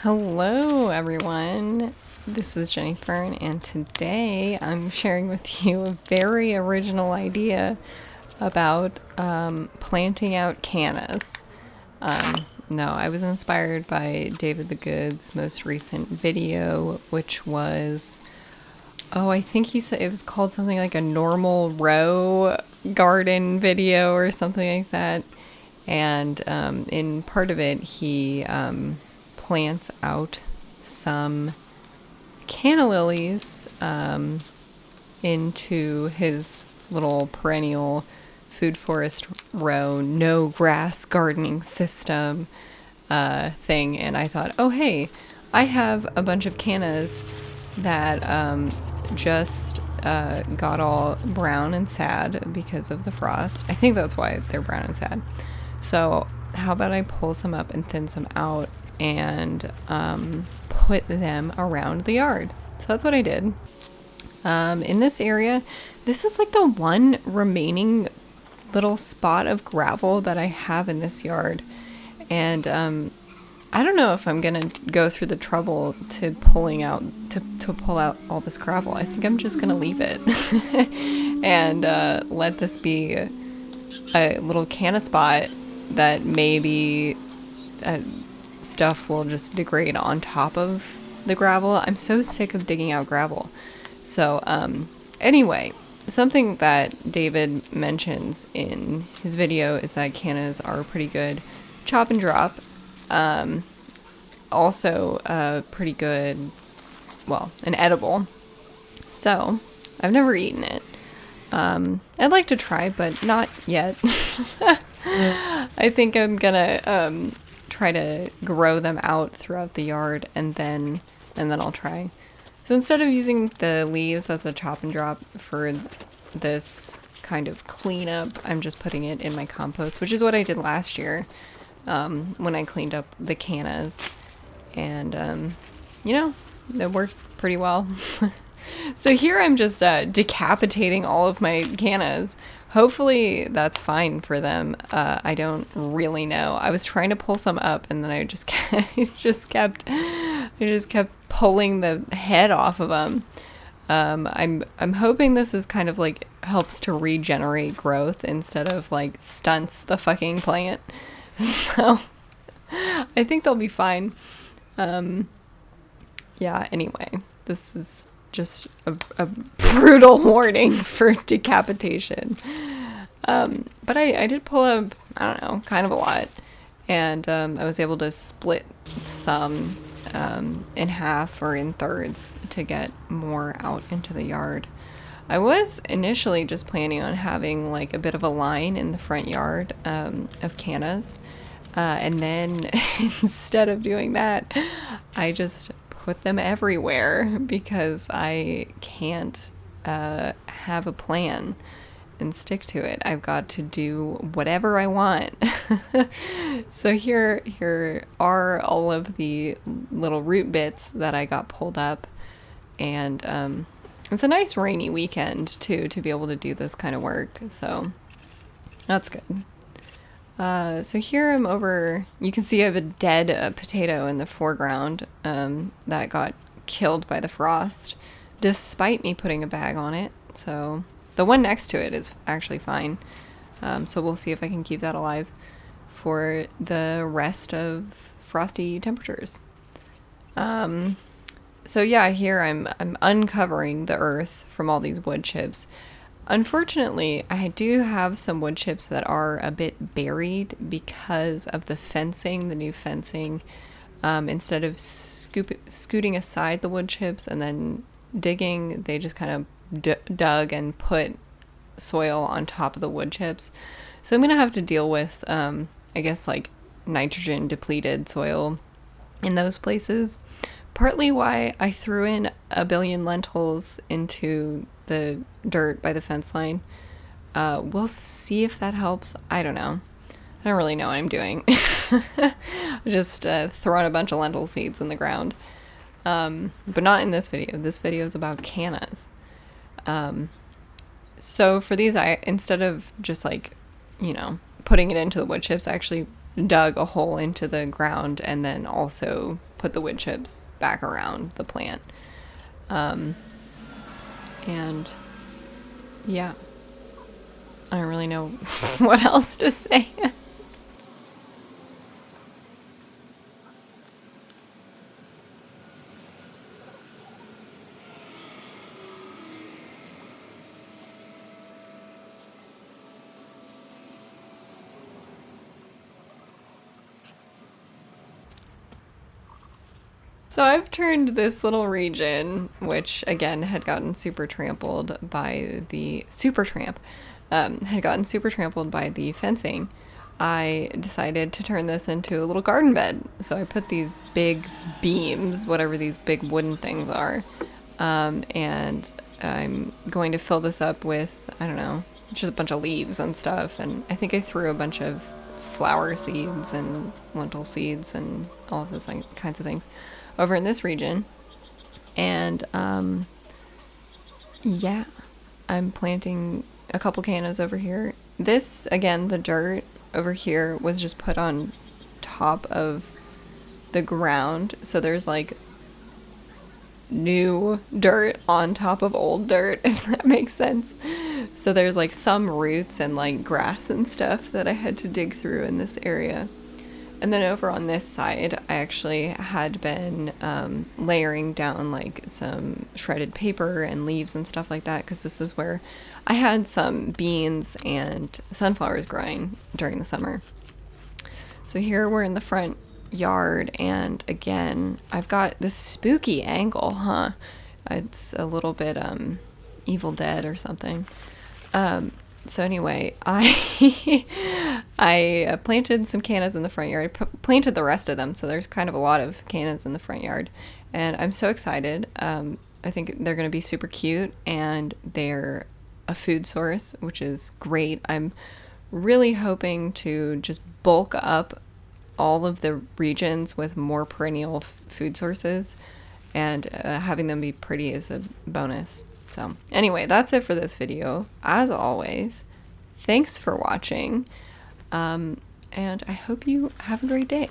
Hello, everyone. This is Jenny Fern, and today I'm sharing with you a very original idea about planting out cannas. No, I was inspired by David the Good's most recent video, which was, I think he said it was called something like a normal row garden video or something like that. And in part of it, he plants out some canna lilies into his little perennial food forest row, no grass gardening system thing. And I thought, oh, hey, I have a bunch of cannas that just got all brown and sad because of the frost. I think that's why they're brown and sad. So how about I pull some up and thin some out and put them around the yard? So that's what I did. In this area, this is like the one remaining little spot of gravel that I have in this yard. And I don't know if I'm going to go through the trouble to pull out all this gravel. I think I'm just going to leave it and let this be a little canna spot that maybe stuff will just degrade on top of the gravel. I'm so sick of digging out gravel. So anyway, something that David mentions in his video is that cannas are a pretty good chop and drop. Also pretty good, an edible. So I've never eaten it. I'd like to try, but not yet. I think I'm gonna try to grow them out throughout the yard, and then I'll try. So instead of using the leaves as a chop and drop for this kind of cleanup, I'm just putting it in my compost, which is what I did last year when I cleaned up the cannas, and it worked pretty well. So here I'm just decapitating all of my cannas. Hopefully that's fine for them. I don't really know. I was trying to pull some up, and then I just kept pulling the head off of them. I'm hoping this is kind of like helps to regenerate growth instead of like stunts the fucking plant. So I think they'll be fine. Anyway, this is just a brutal warning for decapitation. But I did pull up, I don't know, kind of a lot. And I was able to split some in half or in thirds to get more out into the yard. I was initially just planning on having like a bit of a line in the front yard of cannas. And then instead of doing that, I just put them everywhere because I can't have a plan and stick to it. I've got to do whatever I want. So here are all of the little root bits that I got pulled up, and it's a nice rainy weekend too to be able to do this kind of work, so that's good. So here I'm over, you can see I have a dead potato in the foreground that got killed by the frost, despite me putting a bag on it. So the one next to it is actually fine. So we'll see if I can keep that alive for the rest of frosty temperatures. So yeah, here I'm uncovering the earth from all these wood chips. Unfortunately, I do have some wood chips that are a bit buried because of the fencing, the new fencing. Instead of scooting aside the wood chips and then digging, they just kind of dug and put soil on top of the wood chips. So I'm going to have to deal with, I guess, like nitrogen depleted soil in those places. Partly why I threw in a billion lentils into the dirt by the fence line. We'll see if that helps. I don't know. I don't really know what I'm doing. Just throwing a bunch of lentil seeds in the ground. But not in this video. This video is about cannas. So for these, I instead of just like, putting it into the wood chips, I actually dug a hole into the ground and then also put the wood chips back around the plant. And yeah, I don't really know what else to say. So I've turned this little region, which again had gotten super trampled by the fencing. I decided to turn this into a little garden bed. So I put these big beams, whatever these big wooden things are, and I'm going to fill this up with, I don't know, just a bunch of leaves and stuff. And I think I threw a bunch of flower seeds and lentil seeds and all of those kinds of things over in this region. And yeah, I'm planting a couple cannas over here. This, again, the dirt over here was just put on top of the ground, so there's like new dirt on top of old dirt, if that makes sense. So there's like some roots and like grass and stuff that I had to dig through in this area. And then over on this side, I actually had been layering down like some shredded paper and leaves and stuff like that, because this is where I had some beans and sunflowers growing during the summer. So here we're in the front yard, and again, I've got this spooky angle, huh? It's a little bit Evil Dead or something. So anyway, I planted some cannas in the front yard. I planted the rest of them, so there's kind of a lot of cannas in the front yard, and I'm so excited. I think they're going to be super cute, and they're a food source, which is great. I'm really hoping to just bulk up all of the regions with more perennial food sources, and having them be pretty is a bonus. So anyway, that's it for this video. As always, thanks for watching, and I hope you have a great day.